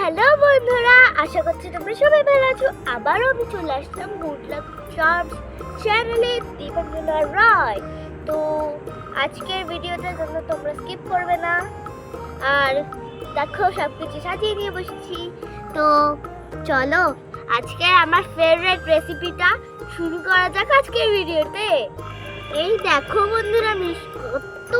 Hello বন্ধুরা, আশা করছি তোমরা সবাই ভালো আছো। আবারও আমি চলে আসলাম গুড লাক চার্মস চ্যানেলে দীপাঞ্জনা রায়। তো আজকের ভিডিওটার জন্য তোমরা স্কিপ করবে না। আর দেখো সব কিছু সাজিয়ে নিয়ে বসেছি। তো চলো আজকে আমার ফেভারিট রেসিপিটা শুরু করা যাক আজকের ভিডিওতে। এই দেখো বন্ধুরা, আমি কত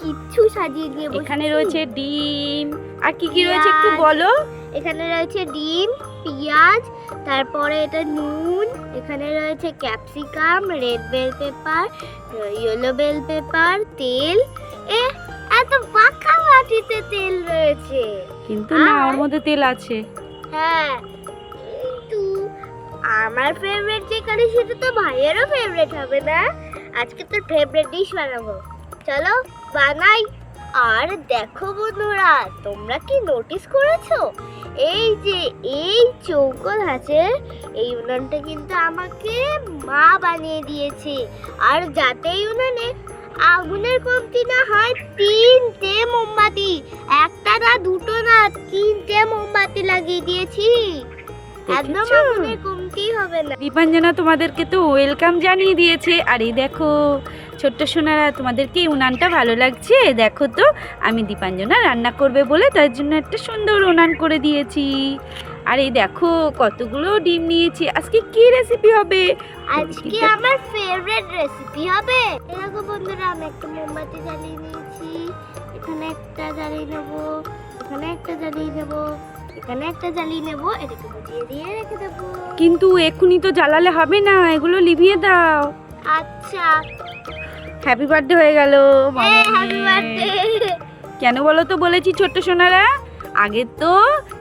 কিছু সাজিয়ে দিয়ে বসেছি। এখানে রয়েছে ডিম আর কি কি রয়েছে একটু বলো। এখানে রয়েছে ডিম, পেঁয়াজ, তারপরে এটা নুন, এখানে রয়েছে capsicum, red bell pepper, yellow bell pepper, তেল। এত পাকা বাটিতে তেল রয়েছে, কিন্তু না, ওর মধ্যে তেল আছে। হ্যাঁ, কিন্তু আমার ফেভারিট যেখানে সেটা তো ভাইয়েরও ফেভারিট হবে না। আজকে তোর ফেভারিট ডিশ বানাবো, চলো বানাই। আর দেখো বন্ধুরা, তোমরা কি নোটিস করেছো এই যে এই চৌকো ধাঁচের এই উনানটা কিন্তু আমাকে মা বানিয়ে দিয়েছে। আর যাতে এই উনানে আগুনের কমতি না হয়, 3টে মোমবাতি, একটা না দুটো না 3টে মোমবাতি লাগিয়ে দিয়েছি। একদম আগুনের কমতি হবে না। দীপাঞ্জনা তোমাদেরকে তো ওয়েলকাম জানিয়ে দিয়েছে। আর এই দেখো ছোট্ট সোনারা, তোমাদেরকে এই উনানটা ভালো লাগছে? দেখো তো, আমি দীপাঞ্জনা রান্না করবে বলে তার জন্য একটা সুন্দর উনান করে দিয়েছি। আর এই দেখো কতগুলো ডিম নিয়েছি। আজকে কি রেসিপি হবে? আজকে আমার ফেভারিট রেসিপি হবে। দেখো বন্ধুরা, আমি একটা মোমবাতি জ্বালিয়ে নিয়েছি। এখানে একটা জ্বালিয়ে নেব, এখানে একটা জ্বালিয়ে নেব, এখানে একটা জ্বালিয়ে নেব। এটাকে বুঝিয়ে দিয়ে রেখে দেব। কিন্তু এক্ষুনি তো জ্বালালে হবে না, এগুলো লিভিয়ে দাও। আচ্ছা, হ্যাপি বার্থডে হয়ে গেল। Happy birthday. কেন বলো তো বলেছি ছোট্ট সোনারা, আগে তো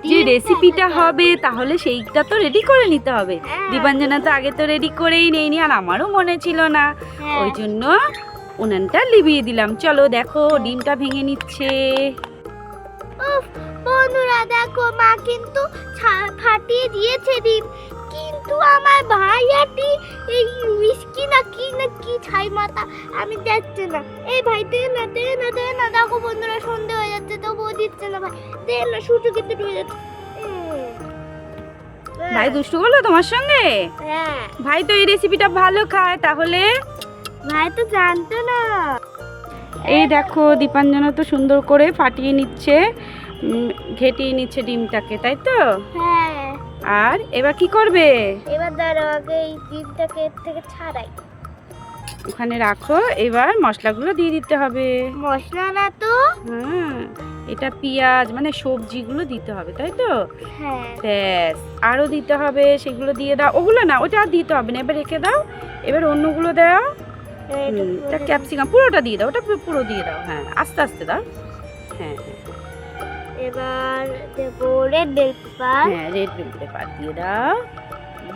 যে রেসিপিটা হবে তাহলে সেইটা তো রেডি করে নিতে হবে। দীপাঞ্জনা তো আগে তো রেডি করেই নেইনি, আর আমারও মনে ছিল না, ওই জন্য উনানটা লিভিয়ে দিলাম। চলো দেখো ডিমটা ভেঙে নিচ্ছে। বন্ধুরা দেখো, মা কিন্তু ফাটিয়ে দিয়েছে ডিম, কিন্তু আমার ভাইয়াটি এই উইস্কি না কি ছাই মাথা আমি দেখছে না। এই ভাই দে না দে না দে না। দেখো বন্ধুরা, সন্ধে হয়ে যাচ্ছে তবুও দিচ্ছে না। ভাই দে না, সূর্য কিন্তু ডুবে যাচ্ছে। ভাই দুষ্টু করলো তোমার সঙ্গে? হ্যাঁ, ভাই তো এই রেসিপিটা ভালো খায় তাহলে। ভাই তো জানতো না। এই দেখো দীপাঞ্জনা তো সুন্দর করে ফাটিয়ে নিচ্ছে, ঘেটিয়ে নিচ্ছে ডিমটাকে, তাই তো? হ্যাঁ, আর এবার কি করবে? এবার দাঁড়াও, আগে এই ডিমটাকে এর থেকে ছাড়াই। ওখানে রাখো, এবার মশলাগুলো দিয়ে দিতে হবে। মশলা না তো, হ্যাঁ, এটা পেঁয়াজ মানে সবজিগুলো দিতে হবে, তাই তো? হ্যাঁ, ব্যাস, আরও দিতে হবে, সেগুলো দিয়ে দাও। ওগুলো না, ওটা আর দিতে হবে না, এবার রেখে দাও। এবার অন্যগুলো দাও। এটা ক্যাপসিকাম পুরোটা দিয়ে দাও, ওটা পুরো দিয়ে দাও। হ্যাঁ, আস্তে আস্তে দাও। হ্যাঁ হ্যাঁ, এবার দেব রেড বেল পেপার। হ্যাঁ, রেড বেল পেপার দিয়ে দাও।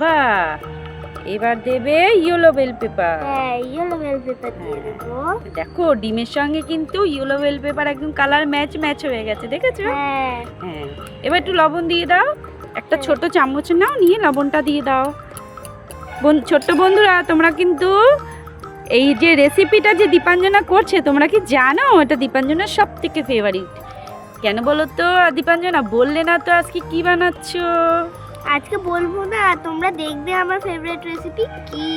বাহ, এবার দেবে ইয়েলো বেল পেপার। হ্যাঁ, ইয়েলো বেল পেপার দিয়ে দেব। দেখো ডিমের সঙ্গে কিন্তু ইয়েলো বেল পেপার একদম কালার ম্যাচ হয়ে গেছে, দেখেছো? হ্যাঁ, হ্যাঁ, এবার একটু লবণ দিয়ে দাও। একটা ছোট চামচ নাও, নিয়ে লবণটা দিয়ে দাও। ছোট্ট বন্ধুরা, তোমরা কিন্তু এই যে রেসিপিটা যে দীপাঞ্জনা করছে, তোমরা কি জানো এটা দীপাঞ্জনার সব থেকে ফেভারিট? কেন বলো তো দীপাঞ্জনা, বললে না তো আজকে কি বানাচ্ছো? আজকে বলবো না, তোমরা দেখবে আমার ফেভারিট রেসিপি কি।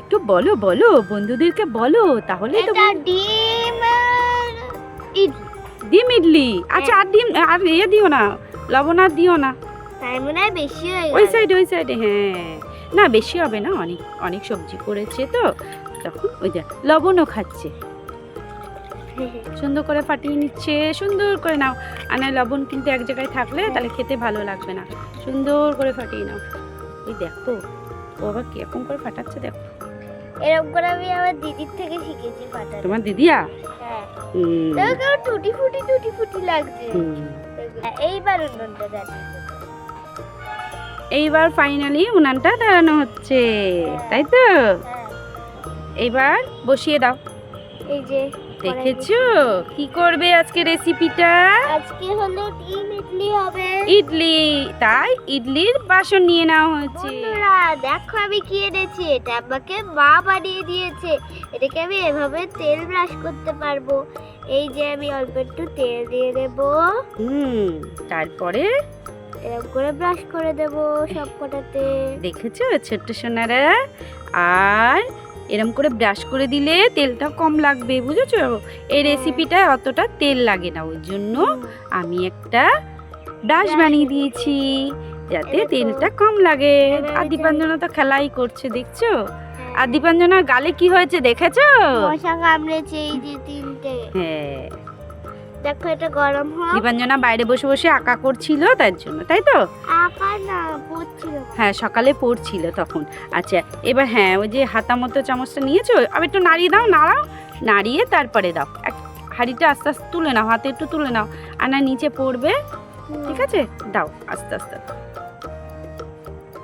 একটু বলো বলো, বন্ধুদেরকে বলো, তাহলে তো। এটা ডিম আর ইডলি। ডিম ইডলি? আচ্ছা, আর ডিম আর দিও না, লবণ আর দিও না। তাই মনে হয় বেশি হয়ে গেল। ওই সাইডে হ্যাঁ, না বেশি হবে না, অনেক অনেক সবজি করেছে তো, তখন ওই যে লবণও খাচ্ছে। সুন্দর করে ফাটিয়ে নিচ্ছে, সুন্দর করে নাও। আর না, লবণ কিন্তু এক জায়গায় থাকলে তাহলে খেতে ভালো লাগবে না। সুন্দর করে ফাটিয়ে নাও। এই দেখো ও আবার কিরকম করে ফাটাচ্ছে, দেখো। এরকম করে আমি আমার দিদির থেকে শিখেছি ফাটানো। তোমার দিদিয়া? হ্যাঁ, দেখো টুটি ফুটি লাগছে। এইবার উনুনটা জ্বালিয়ে দেব। এইবার ফাইনালি উনানটা ধরানো হচ্ছে, তাই তো? হ্যাঁ, এইবার বসিয়ে দাও। এই যে দেখেছো কি করবে আজকে রেসিপিটা? আজকে হলো ডিম ইডলি হবে। ইডলি, তাই ইডলির বাসন নিয়ে নেওয়া হয়েছে। বন্ধুরা দেখো আমি কি এনেছি, এটা আমাকে মা বানিয়ে দিয়েছে। এটাকে আমি এভাবে তেল ব্রাশ করতে পারবো। এই যে আমি অল্প একটু তেল দিয়ে দেবো। তারপরে এরকম করে ব্রাশ করে দেব সব কটাতে। দেখেছো ছোট্ট সোনারা? আর এরকম করে ব্রাশ করে দিলে তেলটা কম লাগবে, বুঝেছো? এই রেসিপিটা অতটা তেল লাগে না, ওই জন্য আমি একটা ব্রাশ বানিয়ে দিয়েছি যাতে দেখো। তেলটা কম লাগে। এবার আর আমি দীপাঞ্জনা তো খেলাই করছে, দেখছো? আর দীপাঞ্জনার গালে কি হয়েছে দেখেছো? মশা কামড়েছে এই যে 3টে। হ্যাঁ, দেখো এটা গরম হোক। দীপাঞ্জনা বাইরে বসে বসে আঁকা করছিল তার জন্য, তাই তো? আঁকা না পড়ছিল। হ্যাঁ, সকালে পড়ছিল তখন। আচ্ছা, এবার হ্যাঁ ওই যে হাতা মতো চামচটা নিয়েছো, আবার একটু নাড়িয়ে দাও, নাড়াও, নাড়িয়ে তারপরে দাও। হাঁড়িটা আস্তে আস্তে তুলে নাও, হাতে একটু তুলে নাও, আর না নিচে পড়বে, ঠিক আছে? দাও আস্তে আস্তে,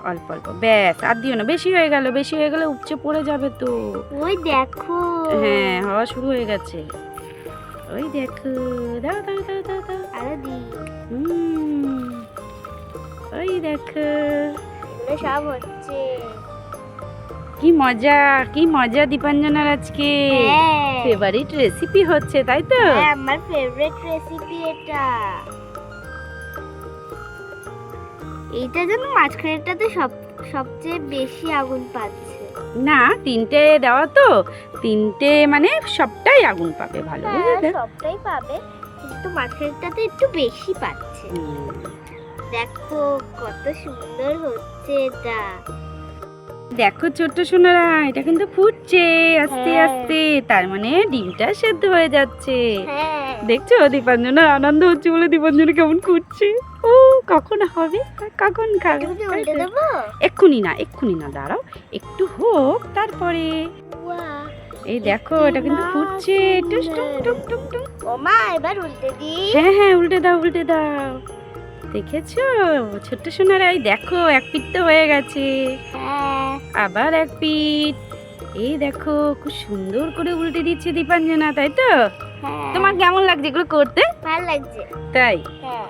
অল্প অল্প, ব্যাস। আর দিও না, বেশি হয়ে গেল, বেশি হয়ে গেলে উপচে পড়ে যাবে তো। ওই দেখো। হ্যাঁ, হওয়া শুরু হয়ে গেছে, ওই দেখো। দাও দাও দাও দাও দাও। আরো দি। ওই দেখো, এগুলো সব হচ্ছে। কি মজা, কি মজা দীপাঞ্জনার আজকে হ্যাঁ। ফেভারিট রেসিপি হচ্ছে, তাই তো? হ্যাঁ, আমার ফেভারিট রেসিপি এটা। এইটা যেন মাঝখানেরটাতে সবচেয়ে বেশি আগুন পাচ্ছে। না, 3টে দেওয়া তো, 3টে মানে সবটাই আগুন পাবে, ভালো বুঝলে? সবটাই পাবে, কিন্তু মাঝখানেরটাতে একটু বেশি পাচ্ছে। দেখো কত সুন্দর হচ্ছে এটা। দেখো ছোট্ট সোনারা, এটা কিন্তু ফুটছে আস্তে হ্যাঁ। আস্তে, তার মানে ডিমটা সেদ্ধ হয়ে যাচ্ছে। হ্যাঁ। দেখছো দীপাঞ্জনার আনন্দ হচ্ছে বলে দীপাঞ্জনা কেমন করছে। ও কখন হবে, কখন খাবে? তুমি কি উল্টে দেবো? এক্ষুনি না, এক্ষুনি না, দাঁড়াও একটু হোক তারপরে। বাহ, এই দেখো এটা কিন্তু ফুটছে, টুস টুম টুম টুম টুম। ও মা, এবার উল্টে দি। হ্যাঁ হ্যাঁ, উল্টে দাও, উল্টে দাও। দেখেছো ছোট্ট সোনারা? এই দেখো এক পিঠ তো হয়ে গেছে, হ্যাঁ। আবার এক পিঠ। এই দেখো খুব সুন্দর করে উল্টে দিচ্ছে দীপাঞ্জনা, তাই তো? হ্যাঁ। তোমার কেমন লাগছে এগুলো করতে? ভালো লাগছে। তাই? হ্যাঁ,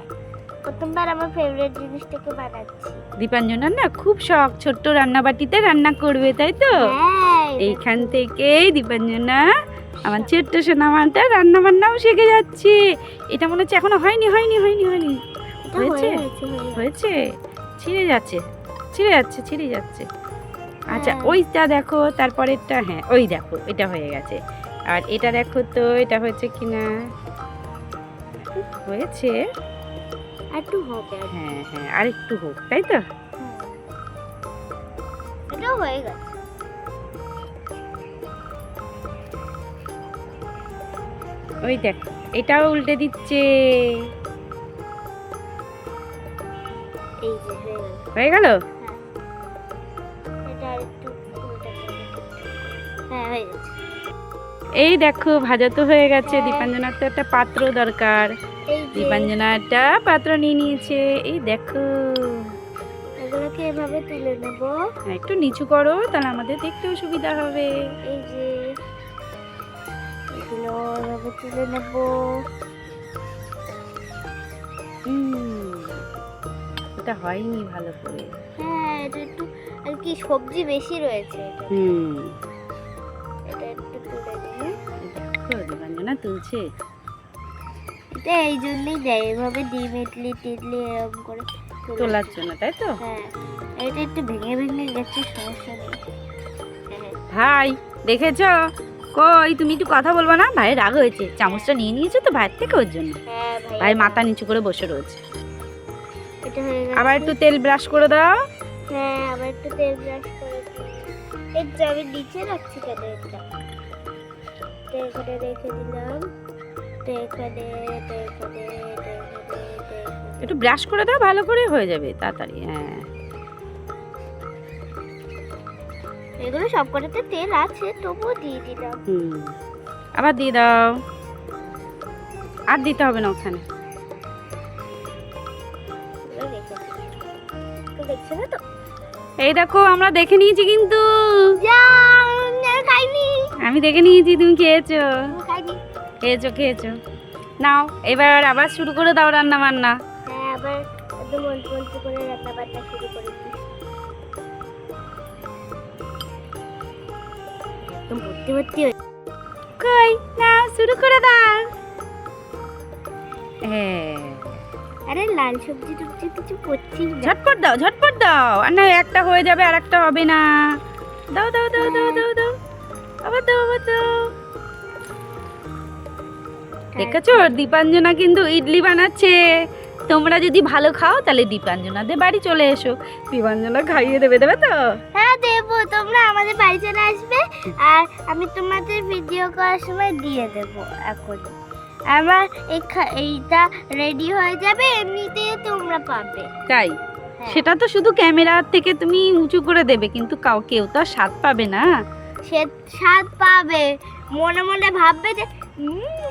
প্রথমবার আমার ফেভারিট জিনিসটাকে বানাচ্ছি। দীপাঞ্জনার না খুব শখ ছোট্ট রান্নাবাটিতে রান্না করবে, তাই তো? হ্যাঁ, এইখান থেকেই দীপাঞ্জনা আমার ছোট্ট সোনামাটা রান্না বান্নাও শিখে যাচ্ছে। এটা মনে হচ্ছে এখনো হয়নি, হয়নি, হয়নি, হয়নি। এটা হয়েছে? হয়ে গেছে, হয়ে গেছে। হয়েছে? ছিঁড়ে যাচ্ছে, ছিঁড়ে যাচ্ছে, ছিঁড়ে যাচ্ছে। আচ্ছা, হ্যাঁ। ওইটা দেখো, তারপরেরটা, হ্যাঁ ওই দেখো এটা হয়ে গেছে। আর এটা দেখো তো, এটা হয়েছে কিনা। হয়েছে। আর একটু হবে। হ্যাঁ হ্যাঁ, আর একটু হোক, তাই তো? এটাও হয়ে গেছে। ওই দেখো এটাও উল্টে দিচ্ছে। এই যে হয়ে গেল। হয়ে গেল? এটা আর একটু উল্টে দেব। হ্যাঁ, হয়ে গেছে। এই দেখো ভাজা তো হয়ে গেছে। হ্যাঁ। দীপাঞ্জনার তো একটা পাত্র দরকার, এই যে দীপাঞ্জনা একটা পাত্র নিয়ে নিয়েছে। এই দেখো, এগুলোকে এভাবে তুলে নেব। হ্যাঁ, একটু নিচু করো তাহলে আমাদের দেখতেও সুবিধা হবে। এই যে এগুলো এভাবে তুলে নেব। এটা হয়নি ভালো করে। হ্যাঁ, এটা একটু আর কি সবজি বেশি রয়েছে এটা। এটা একটু তুলে দিই। দেখো দীপাঞ্জনা তুলছে। এটা এই জন্যই দেয়, এভাবে ডিম ইডলি টিডলি এরকম করে তোলার জন্য, তাই তো? হ্যাঁ, এটা একটু ভেঙে ভেঙে গেছে, সমস্যা নেই। হ্যাঁ, ভাই দেখেছো? কই তুমি একটু কথা বলবো না? ভাইয়ের রাগ হয়েছে, চামচটা নিয়ে নিয়েছো তো ভাইয়ের থেকে, ওর জন্য হ্যাঁ ভাই মাথা নিচু করে বসে রয়েছে। এটা হয়ে গেছে। আবার একটু তেল ব্রাশ করে দাও। হ্যাঁ, আবার একটু তেল ব্রাশ করে দিই। এটা আমি নিচে রাখছি কেন? এটা এখানে রেখে দিলাম। এখানে একটু ব্রাশ করে দাও, ভালো করে হয়ে যাবে তাড়াতাড়ি। হ্যাঁ, এগুলো সব কটাতে তেল আছে, তবুও দিয়ে দিলাম। আবার দিয়ে দাও। আর দিতে হবে না ওখানে। এগুলো রেখে দিই। তো দেখছো না তো? এই দেখো আমরা দেখে নিয়েছি কিন্তু। যা, আমি খাইনি। আমি দেখে নিয়েছি, তুমি খেয়েছো? আমি খাইনি। খেয়েছো, খেয়েছো। নাও এবার আবার শুরু করে দাও রান্না বান্না। হ্যাঁ, আবার একদম অল্প অল্প করে রান্না বান্না শুরু করে দিই। একদম ভর্তি ভর্তি হয়ে কই নাও শুরু করে দাও। হ্যাঁ, আরে লাল সবজি টুবজি কিছু করছি না। ঝটপট দাও আর না একটা হয়ে যাবে আর একটা হবে না। দাও দাও দাও দাও দাও দাও আবার দাও। দেখেছো দীপাঞ্জনা কিন্তু ইডলি বানাচ্ছে। তোমরা যদি ভালো খাও তাহলে দীপাঞ্জনাদের বাড়ি চলে এসো, দীপাঞ্জনা খাইয়ে দেবে তো। হ্যাঁ দেবো, তোমরা আমাদের বাড়ি চলে আসবে আর আমি তোমাদের ভিডিও করার সময় দিয়ে দেবো। এখন আমার এইটা রেডি হয়ে যাবে, এমনিতে তোমরা পাবে। তাই? হ্যাঁ। সেটা তো শুধু ক্যামেরা থেকে তুমি উঁচু করে দেবে, কিন্তু কেউ তো আর স্বাদ পাবে না। সে স্বাদ পাবে, মনে মনে ভাববে যে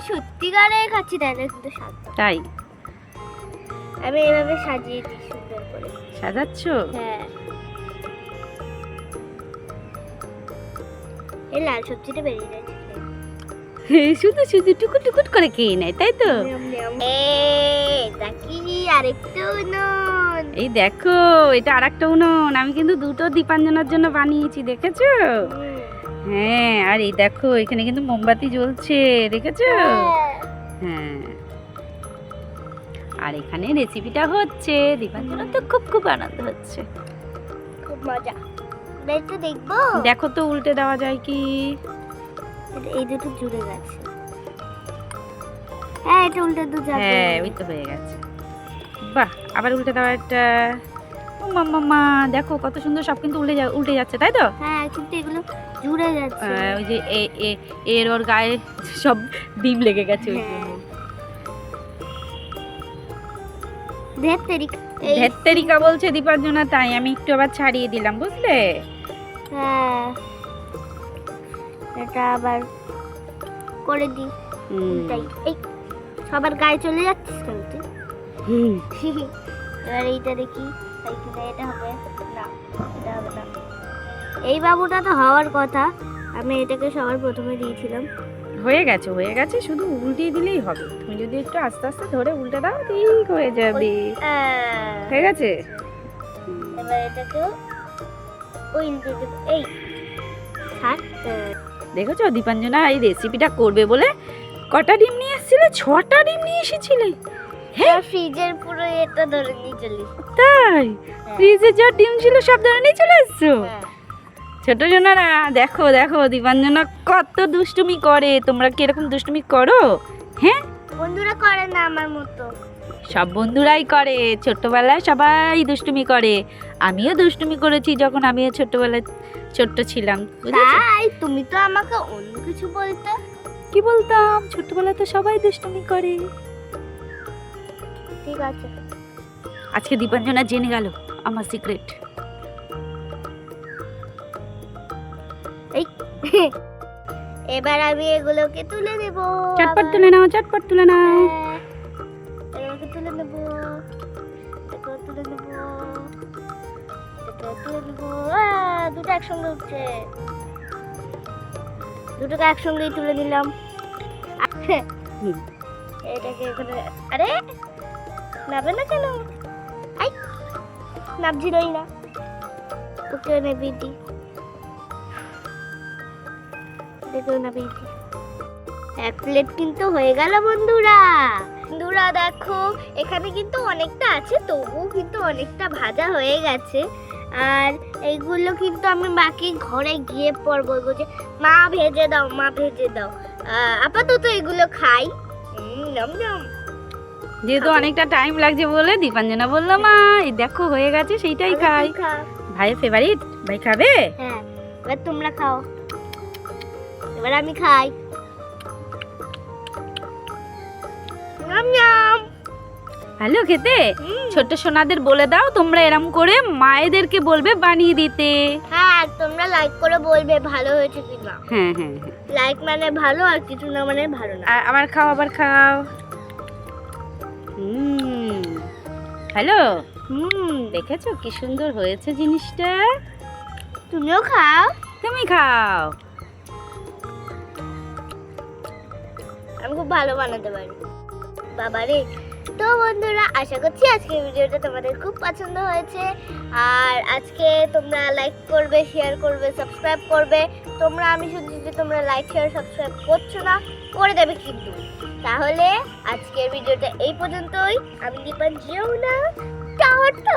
সত্যিকারে খাচ্ছি, তাহলে কিন্তু স্বাদ পাবে। তাই আমি এভাবে সাজিয়ে দিই সুন্দর করে। সাজাচ্ছ? হ্যাঁ, এই লাল সবজিটা বেরিয়ে যাচ্ছে, শুধু টুকুট করে খেয়ে নেয়, তাই তো? আরেকটু নুন। এই দেখো এটা আরেকটা উনুন, আমি কিন্তু দুটো দীপাঞ্জনার জন্য বানিয়েছি, দেখেছো? হ্যাঁ, আর এই দেখো এখানে কিন্তু মোমবাতি জ্বলছে, দেখেছো? হ্যাঁ, আর এখানে রেসিপিটা হচ্ছে, দীপাঞ্জনার তো খুব আনন্দ হচ্ছে, খুব মজা। বেশি দেখবো, দেখো তো উল্টে দেওয়া যায় কি? এই দুটো জুড়ে গেছে। হ্যাঁ, এটা উল্টে দু যাবে। হ্যাঁ, ওই তো হয়ে গেছে। বাহ, আবার উল্টে দেওয়া একটা। ও মাম্মা, দেখো কত সুন্দর, সব কিন্তু উল্টে যাচ্ছে, তাই তো? হ্যাঁ, কিন্তু এগুলো জুড়ে যাচ্ছে। ওই যে এর ওর গায়ে সব ডিম লেগে গেছে, ওই জন্য। ধেত্তেরিকা বলছে দীপাঞ্জনা, তাই আমি একটু আবার ছাড়িয়ে দিলাম, বুঝলে? হ্যাঁ, এটা আবার করে দিই। এই সবার গায়ে চলে যাচ্ছিস কেন তুই? এবার এইটা দেখি, এটা হবে না, এটা হবে না। এই বাবুটা তো হওয়ার কথা, আমি এটাকে সবার প্রথমে দিয়েছিলাম। হয়ে গেছে, শুধু উল্টিয়ে দিলেই হবে। তুমি যদি একটু আস্তে আস্তে ধরে উল্টে দাও, ঠিক হয়ে যাবে। হয়ে গেছে। এবার এটাকেও উল্টে দেব। এই ছাড়। দেখেছো দীপাঞ্জনা এই রেসিপিটা করবে বলে কটা ডিম নিয়ে এসেছিলে? 6টা ডিম নিয়ে এসেছিলে। হ্যাঁ, ফ্রিজের পুরো এটা ধরে নিয়ে চলে এসেছি। তাই? ফ্রিজে যা ডিম ছিল সব ধরে নিয়ে চলে এসছো? ছোট জনারা দেখো দীপাঞ্জনা কত দুষ্টুমি করে। তোমরা কি এরকম দুষ্টুমি করো? হ্যাঁ, বন্ধুরা করে না আমার মতো। সব বন্ধুরাই করে, ছোট্টবেলায় সবাই দুষ্টুমি করে। আমিও দুষ্টুমি করেছি যখন আমিও ছোট্টবেলায় ছোট্ট ছিলাম। তাই তুমি তো আমাকে অন্য কিছু বলতে। কি বলতাম? ছোট্টবেলায় তো সবাই দুষ্টুমি করে। ঠিক আছে, আজকে দীপাঞ্জনা জেনে গেল আমার সিক্রেট। এবার আমি এগুলোকে তুলে নেব। চটপট তুলে নাও। এগুলোকে তুলে নেব, দুটো একসঙ্গে উঠছে, দুটোকে একসঙ্গেই তুলে নিলাম। এটাকে এখানে, আরে নাবে না কেন? আই নাবছিলই না, ওকে নেবি দি, এক প্লেট কিন্তু হয়ে গেল বন্ধুরা। দেখো এখানে কিন্তু অনেকটা আছে, তবুও কিন্তু অনেকটা ভাজা হয়ে গেছে। আর এইগুলো কিন্তু আমি বাকি ঘরে গিয়ে পর বলবো যে মা ভেজে দাও। আপাতত এগুলো খাই। যেহেতু অনেকটা টাইম লাগছে বলে দীপাঞ্জনা বললো মা এই দেখো হয়ে গেছে, সেইটাই খাই। ভাইয়ের ফেভারিট, ভাই খাবে? হ্যাঁ, এবার তোমরা খাও, এবার আমি খাই। ভালো খেতে? ছোট সোনাদের বলে দাও তোমরা এরম করে মায়েদেরকে বলবে বানিয়ে দিতে। হ্যাঁ, তোমরা লাইক করে বলবে ভালো হয়েছে কিনা। হ্যাঁ, লাইক মানে ভালো, আর কিছু না মানে ভালো না। আবার খাও হ্যালো। দেখেছো কি সুন্দর হয়েছে জিনিসটা? তুমিও খাও। তুমি খাও। আমি খুব ভালো বানাতে পারি বাবারে। তো বন্ধুরা, আশা করছি আজকের ভিডিওটা তোমাদের খুব পছন্দ হয়েছে। আর আজকে তোমরা লাইক করবে, শেয়ার করবে, সাবস্ক্রাইব করবে। আমি শুনছি যে তোমরা লাইক শেয়ার সাবস্ক্রাইব করছো না, করে দেবে কিন্তু। তাহলে আজকের ভিডিওটা এই পর্যন্তই। আমি দীপাঞ্জিও না, টাটা।